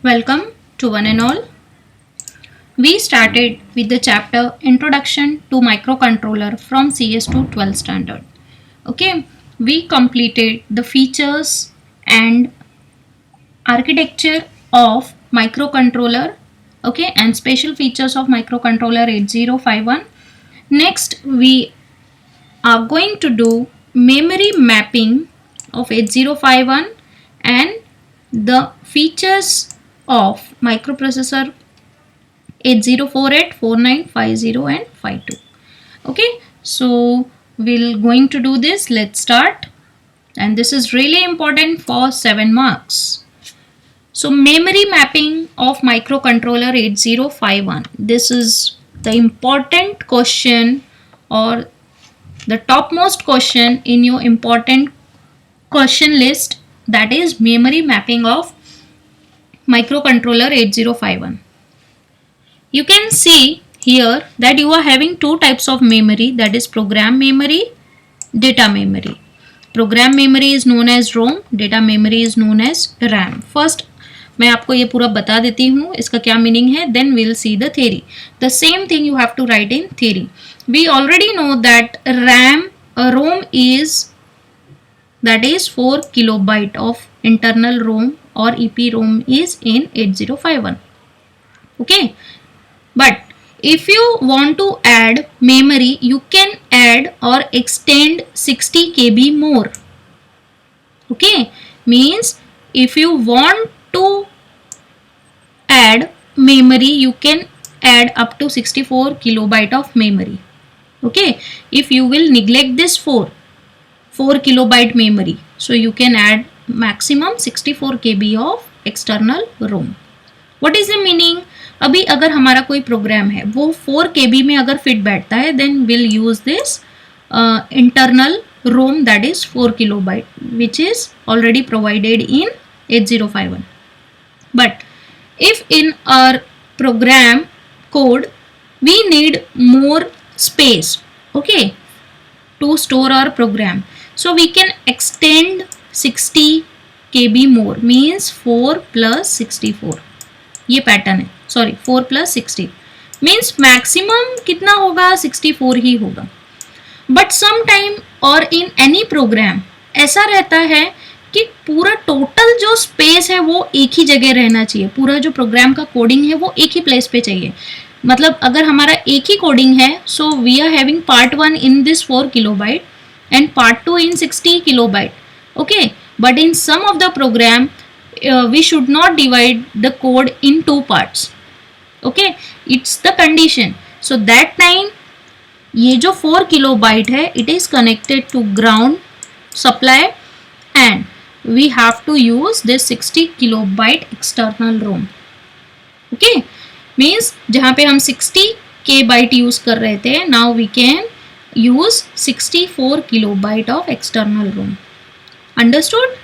Welcome to one and all. We started with the chapter Introduction to Microcontroller from CS to 12th standard. Okay, we completed the features and architecture of microcontroller, okay, and special features of microcontroller 8051. Next, we are going to do memory mapping of 8051 and the features of microprocessor 8048, 49, 50 and 52. Okay, so we're going to do this. Let's start. And this is really important for 7 marks. So memory mapping of microcontroller 8051. This is the important question or the topmost question in your important question list, that is memory mapping of microcontroller 8051. You can see here that you are having two types of memory, that is program memory, data memory. Program memory is known as ROM, data memory is known as RAM. First मैं आपको ये पूरा बता देती हूँ इसका क्या meaning है, then we'll see the theory. The same thing you have to write in theory. We already know that ROM is, that is 4 kilobyte of internal ROM or EPROM is in 8051. Okay, but if you want to add memory, you can add or extend 60 KB more. Okay, means if you want to add memory, you can add up to 64 kilobyte of memory. Okay, if you will neglect this 4 kilobyte memory, so you can add maximum 64 KB of external ROM. What is the meaning? अभी अगर हमारा कोई programme है वो 4 KB में अगर fit बैठता है, then we'll use this internal ROM, that is 4 kilobyte, which is already provided in 8051. But if in our program code we need more space, okay, to store our program, so we can extend 60 KB more, means 4 plus 64. ये pattern है, sorry 4 plus 60 means maximum कितना होगा, 64 ही होगा. But some time और in any programme ऐसा रहता है कि पूरा टोटल जो स्पेस है वो एक ही जगह रहना चाहिए, पूरा जो प्रोग्राम का कोडिंग है वो एक ही प्लेस पे चाहिए. मतलब अगर हमारा एक ही कोडिंग है, so we are having part 1 in this 4 kilobyte and part 2 in 60 kilobyte. Okay, but in some of the program we should not divide the code in 2 parts. Okay, it's the condition. So that time ये जो 4 kilobyte है, it is connected to ground supply and we have to use this 60 kilobyte external ROM. Okay, means जहाँ पे हम 60 K byte use कर रहे थे, now we can use 64 kilobyte of external ROM. Understood?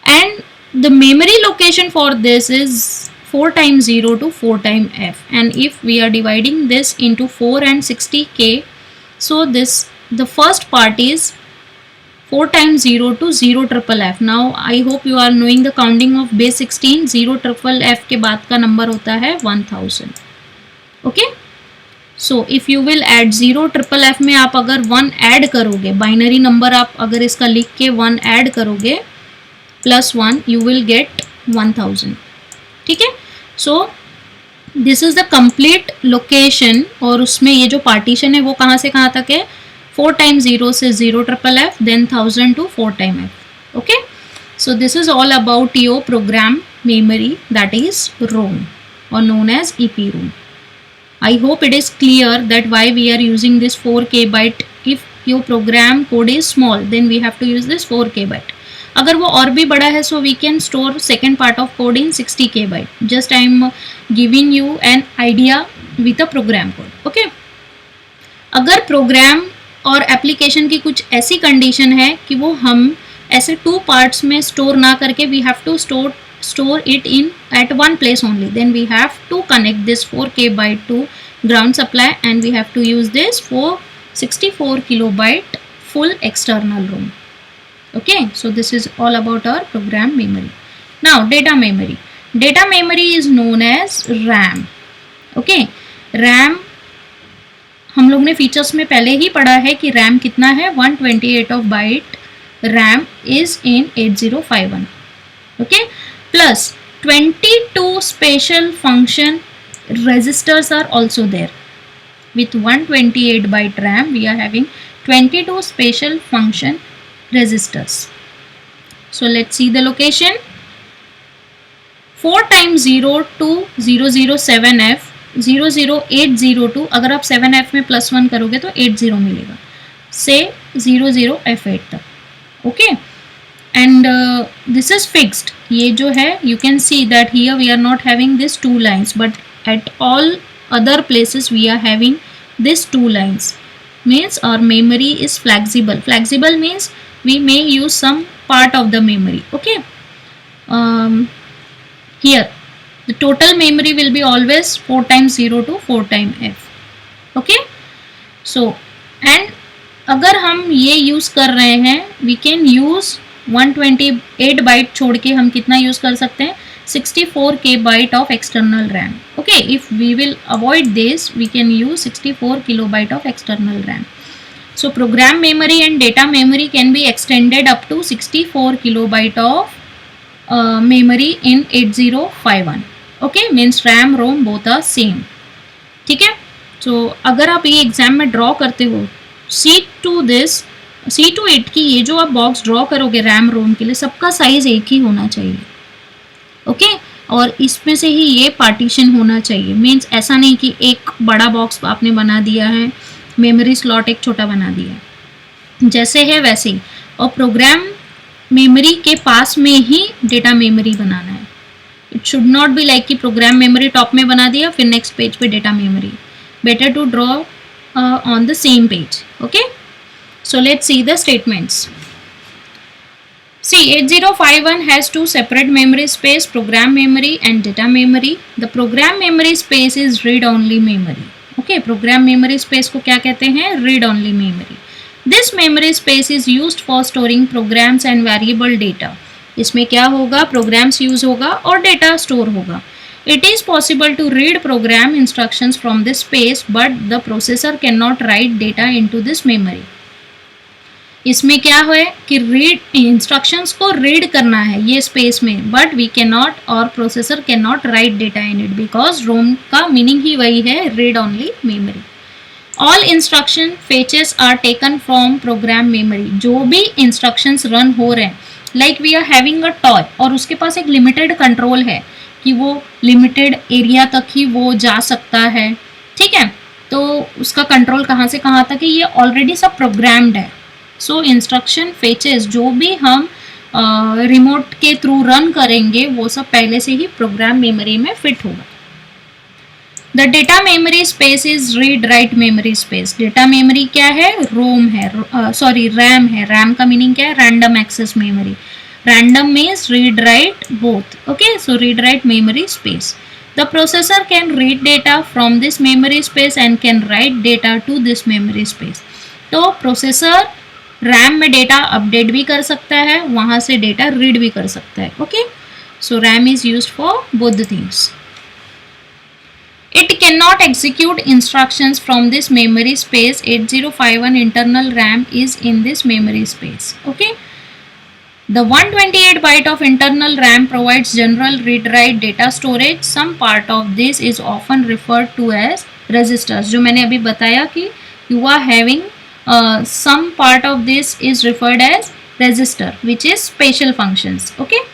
And the memory location for this is 4 times 0 to 4 times f, and if we are dividing this into 4 and 60k, so this the first part is 4 times 0 to 0 triple f. Now I hope you are knowing the counting of base 16. 0 triple f के बाद का number होता है 1000. Okay, so if you will add 0 triple f में आप अगर 1 add करोगे, binary number आप अगर इसका लिख के 1 ऐड करोगे plus 1, you will get 1000. ठीक है, so this is the complete location. और उसमें ये जो partition है वो कहाँ से कहाँ तक है, 4 times 0 से 0 triple f, then 1000 to 4 times f. Okay, so this is all about your program memory, that is ROM or known as EPROM. I hope it is clear that why we are using this 4 K byte. If your program code is small, then we have to use this 4 K byte. अगर वो और भी बड़ा है, so we can store second part of code in 60 K byte. Just I am giving you an idea with a program code. Okay, अगर program और application की कुछ ऐसी कंडीशन है कि वो हम ऐसे 2 पार्ट्स में स्टोर ना करके we have to store it in at 1 place only, then we have to connect this 4 K byte to ground supply and we have to use this for 64 kilobyte full external ROM. Okay, so this is all about our program memory. Now data memory. Data memory is known as RAM. Okay, RAM हम लोग ने features में पहले ही पढ़ा है कि RAM कितना है, 128 of bite RAM is in 8051. Okay, plus 22 special function registers are also there. With 128 byte RAM, we are having 22 special function registers. So let's see the location. 4 times 0 to 007F 00802. अगर आप 7F में +1 करोगे तो 80 मिलेगा, से 00F8 तक. Okay, and this is fixed. ये जो है, you can see that here we are not having this 2 lines, but at all other places we are having this 2 lines. Means our memory is flexible. Flexible means we may use some part of the memory. Okay, here the total memory will be always 4 times 0 to 4 times F. Okay, so and अगर हम ये use कर रहे हैं, we can use 128 bite छोड़ के हम कितना यूज़ कर सकते हैं, 64K byte of external RAM. Okay, if we will avoid this we can use 64 kilobyte of external RAM. So program memory and data memory can be extended up to 64 kilobyte of memory in 8051. Okay, means RAM ROM both are same. ठीक है, सो अगर आप ये exam में draw करते हो, C2 की ये जो आप बॉक्स ड्रॉ करोगे रैम रोम के लिए, सबका साइज एक ही होना चाहिए. ओके, और इसमें से ही ये पार्टीशन होना चाहिए. मीन्स ऐसा नहीं कि एक बड़ा बॉक्स आपने बना दिया है, मेमोरी स्लॉट एक छोटा बना दिया है, जैसे है वैसे ही. और प्रोग्राम मेमोरी के पास में ही डेटा मेमोरी बनाना है. It should not be like कि प्रोग्राम मेमोरी टॉप में बना दिया, फिर नेक्स्ट पेज पे data memory. Better to draw on the same page. Okay, so let's see the statements. See, 8051 has 2 separate memory space, program memory and data memory. The program memory space is read only memory. Okay, program memory space को क्या कहते हैं, read only memory. This memory space is used for storing programs and variable data. इसमें क्या होगा, programs use होगा और data store होगा. It is possible to read program instructions from this space, but the processor cannot write data into this memory. इसमें क्या है कि read instructions को read करना है ये space में, but we cannot और processor cannot write data in it because ROM का meaning ही वही है, read only memory. All instruction fetches are taken from program memory. जो भी instructions run हो रहे हैं, like we are having a toy और उसके पास एक limited control है कि वो लिमिटेड एरिया तक ही वो जा सकता है. ठीक है, तो उसका कंट्रोल कहाँ से कहाँ तक है, ये ऑलरेडी सब प्रोग्राम्ड है. सो इंस्ट्रक्शन फेचेस जो भी हम रिमोट के थ्रू रन करेंगे वो सब पहले से ही प्रोग्राम मेमोरी में फिट होगा. The data memory space is read write memory space. Data memory क्या है, रोम है, सॉरी रैम है. रैम का मीनिंग क्या है, random access memory. Random means read write both. Okay, so read write memory space. The processor can read data from this memory space and can write data to this memory space. तो processor RAM में data update भी कर सकता है, वहाँ से data read भी कर सकता है. Okay, so RAM is used for both the things. It cannot execute instructions from this memory space. 8051 internal RAM is in this memory space. Okay. The 128 byte of internal RAM provides general read-write data storage. Some part of this is often referred to as registers. जो मैंने अभी बताया कि you are having some part of this is referred as register, which is special functions. Okay.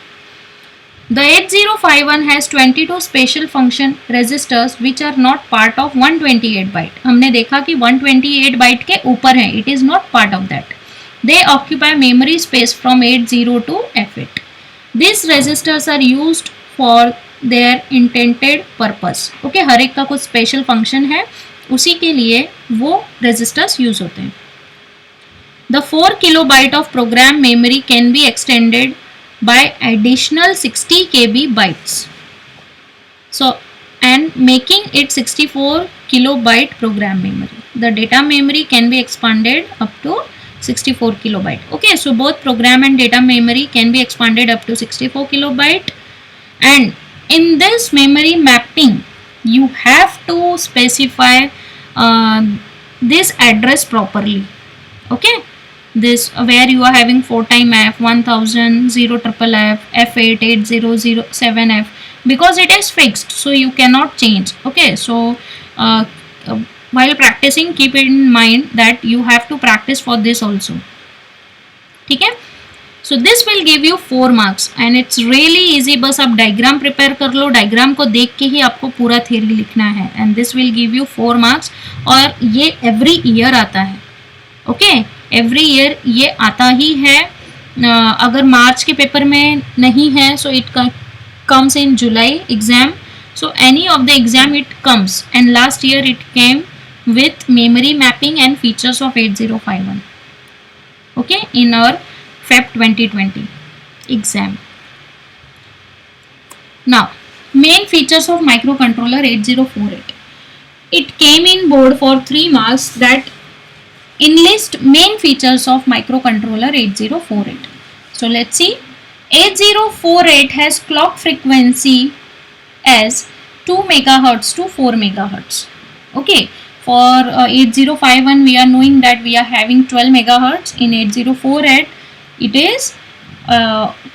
The 8051 has 22 special function registers which are not part of 128 byte. हमने देखा कि 128 byte के ऊपर है. It is not part of that. They occupy memory space from 80 to F8. These registers are used for their intended purpose. Okay, हर एक का कुछ special function है, उसी के लिए वो registers use होते हैं. The 4 kilobyte of program memory can be extended by additional 60 KB bytes. So, and making it 64 kilobyte program memory. The data memory can be expanded up to 64 kilobyte. Okay, so both program and data memory can be expanded up to 64 kilobyte, and in this memory mapping you have to specify uh, this address properly. Okay, this where you are having 4 time f 1000 0 triple f f8 8007f, because it is fixed so you cannot change. Okay, so uh, uh, while practicing keep in mind that you have to practice for this also. ठीक है, so this will give you 4 marks and it's really easy. बस आप diagram prepare कर लो, diagram को देख के ही आपको पूरा थ्योरी लिखना है and this will give you 4 marks. और ये एवरी ईयर आता है. ओके, एवरी ईयर ये आता ही है. अगर मार्च के पेपर में नहीं है so it comes in July exam. So any of the exam it comes and last year it came with memory mapping and features of 8051. Okay, in our Feb 2020 exam. Now, main features of microcontroller 8048. It came in board for 3 marks that enlist main features of microcontroller 8048. So let's see. 8048 has clock frequency as 2 megahertz to 4 megahertz. Okay. For 8051 we are knowing that we are having 12 megahertz. In 8048 it is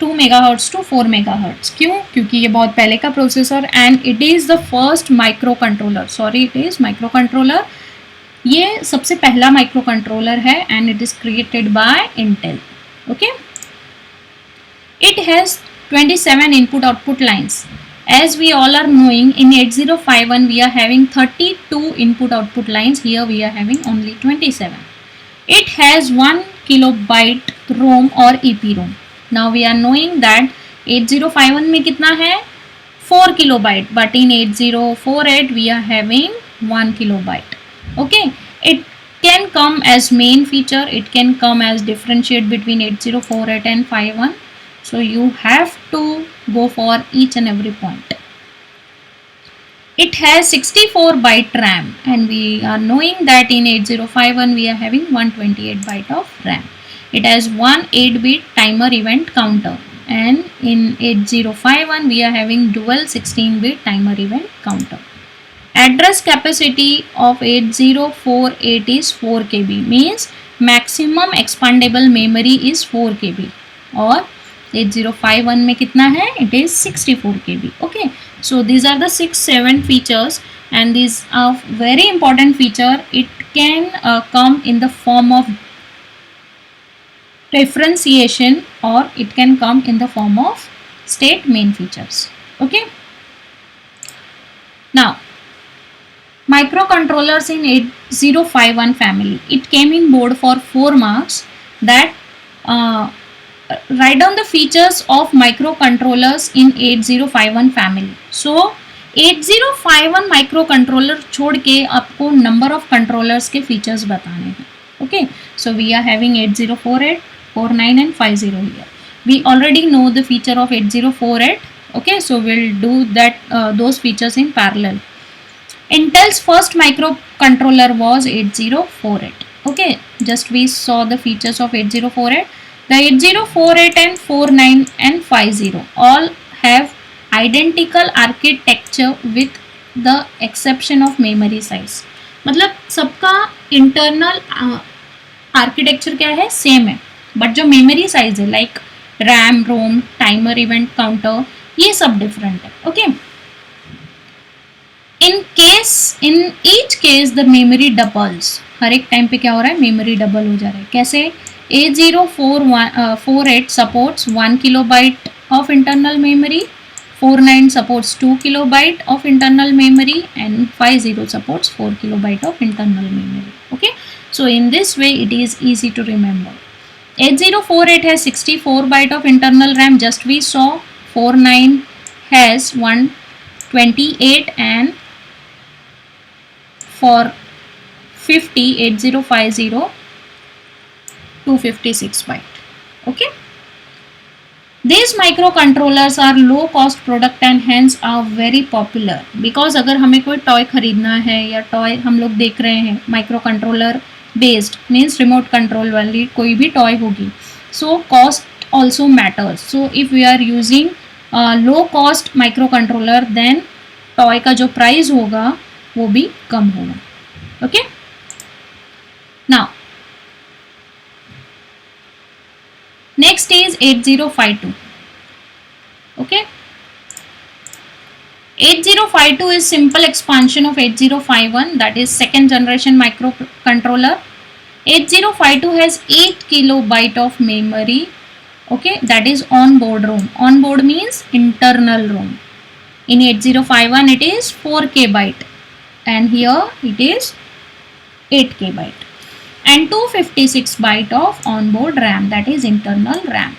2 megahertz to 4 megahertz. क्यों? क्योंकि ये बहुत पहले का processor and it is the first microcontroller. Sorry, it is microcontroller. ये सबसे पहला microcontroller है and it is created by Intel. Okay. It has 27 input output lines. As we all are knowing, in 8051 we are having 32 input output lines. Here we are having only 27. It has 1 kilobyte ROM or EPROM. Now we are knowing that 8051 में कितना है 4 kilobyte, but in 8048 we are having 1 kilobyte. Okay, it can come as main feature, it can come as differentiate between 8048 and 51. So you have to go for each and every point. It has 64 byte RAM and we are knowing that in 8051 we are having 128 byte of RAM. It has one 8-bit timer event counter and in 8051 we are having dual 16-bit timer event counter. Address capacity of 8048 is 4 KB, means maximum expandable memory is 4 KB. और 8051 में कितना है? It is 64 KB. Okay, so these are the 6-7 features and these are very important feature. It can come in the form of differentiation or it can come in the form of state main features. Okay, now microcontrollers in 8051 family. It came in board for 4 marks that write down the features of microcontrollers in 8051 family. So 8051 microcontroller छोड़ के आपको number of controllers के features बताने हैं. Okay, so we are having 8048, 49 and 50 here. We already know the feature of 8048. Okay, so we'll do that those features in parallel. Intel's first microcontroller was 8048. Okay, just we saw the features of 8048. The 8048 and 49 and 50 all have identical architecture with the exception of memory size. मतलब सबका internal architecture क्या है? Same है, but जो memory size है like RAM, ROM, timer, event counter, ये सब different है. Okay. In each case the memory doubles. हर एक टाइम पे क्या हो रहा है? memory double हो जा रहा है. कैसे? 8048 supports 1 kilobyte of internal memory, 49 supports 2 kilobyte of internal memory and 50 supports 4 kilobyte of internal memory. Okay, so in this way it is easy to remember. 8048 has 64 byte of internal RAM, just we saw. 49 has 128 and for 8050 256 byte. Okay, these microcontrollers are low cost product and hence are very popular because अगर हमें कोई toy खरीदना है या toy हम लोग देख रहे हैं microcontroller based means remote control वाली कोई भी टॉय होगी, so cost also matters. So if we are using low cost micro controller, then toy का जो प्राइस होगा वो भी कम होगा. Okay, now next is 8052. okay, 8052 is simple expansion of 8051, that is second generation microcontroller. 8052 has 8 kilobyte of memory. Okay, that is on board ROM. On board means internal ROM. In 8051 it is 4k byte and here it is 8k byte, and 256 byte of onboard RAM, that is internal RAM.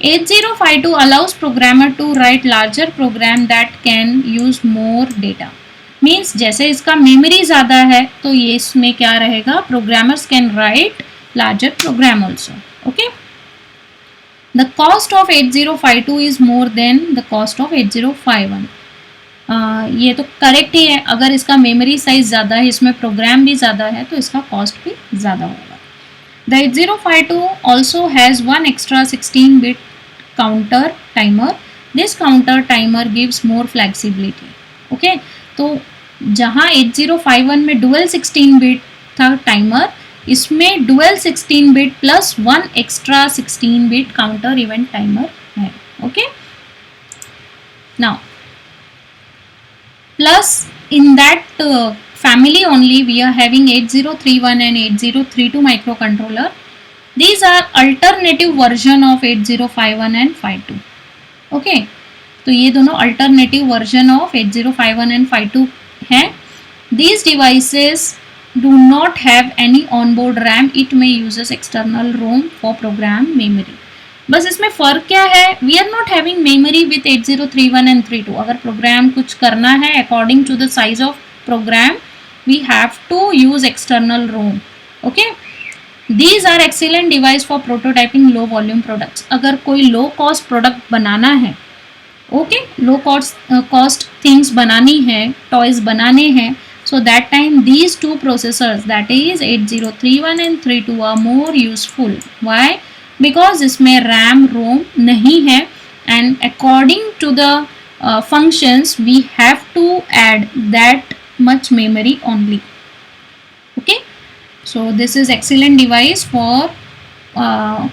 8052 allows programmer to write larger program that can use more data. Means जैसे इसका memory ज़्यादा है तो ये इसमें क्या रहेगा, programmers can write larger program also. Okay, the cost of 8052 is more than the cost of 8051. ये तो करेक्ट ही है, अगर इसका मेमोरी साइज ज़्यादा है, इसमें प्रोग्राम भी ज़्यादा है, तो इसका कॉस्ट भी ज़्यादा होगा. The 8052 also has one extra 16-bit counter timer. This counter timer gives more flexibility. Okay, तो जहाँ 8051 में डुअल 16-bit था टाइमर, इसमें dual 16-bit plus one extra 16-bit counter event timer है. Okay, now plus in that family only we are having 8031 and 8032 microcontroller. These are alternative version of 8051 and 52. okay, तो ये दोनों alternative version of 8051 and 52 हैं. These devices do not have any onboard RAM. It may uses external ROM for program memory. बस इसमें फ़र्क क्या है, we are not having memory with 8031 and 32. अगर प्रोग्राम कुछ करना है according to the size of program, we have to use external ROM. Okay, these are excellent device for prototyping low volume products. अगर कोई लो कॉस्ट प्रोडक्ट बनाना है, okay, low cost things बनानी है, toys बनाने हैं, so that time these two processors, that is 8031 and 32, are more useful. Why? Because इसमें RAM ROM नहीं है, and according to the functions we have to add that much memory only. Okay, so this is excellent device for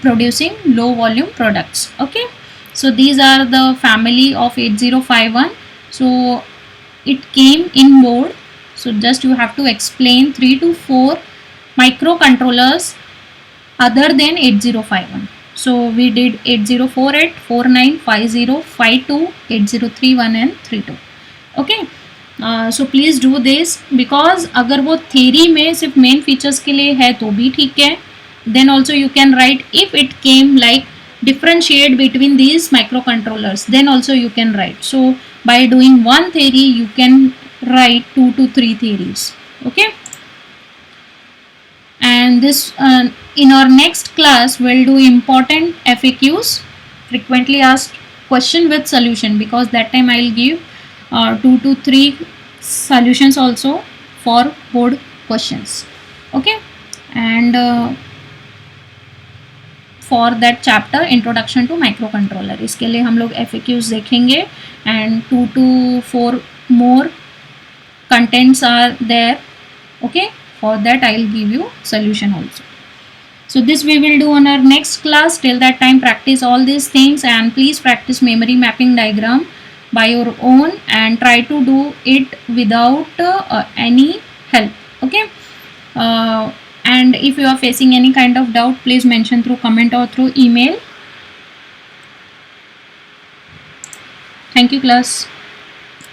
producing low volume products. Okay, so these are the family of 8051. so it came in board, so just you have to explain 3 to 4 microcontrollers other than 8051. so we did 8048, 49, 50, 52, 8031 and 32. okay, so please do this, because अगर वो theory में सिर्फ main features के लिए है तो भी ठीक है. then also you can write, if it came like differentiate between these microcontrollers, then also you can write. so by doing one theory you can write 2 to 3 theories. okay, and this in our next class we'll do important FAQs, frequently asked question with solution, because that time I'll give 2 to 3 solutions also for board questions. okay, and for that chapter introduction to microcontroller, इसके लिए हम लोग FAQs देखेंगे, and 2 to 4 more contents are there. okay, for that I'll give you solution also. so this we will do on our next class. Till that time practice all these things, and please practice memory mapping diagram by your own and try to do it without any help. okay, and if you are facing any kind of doubt, please mention through comment or through email. Thank you class.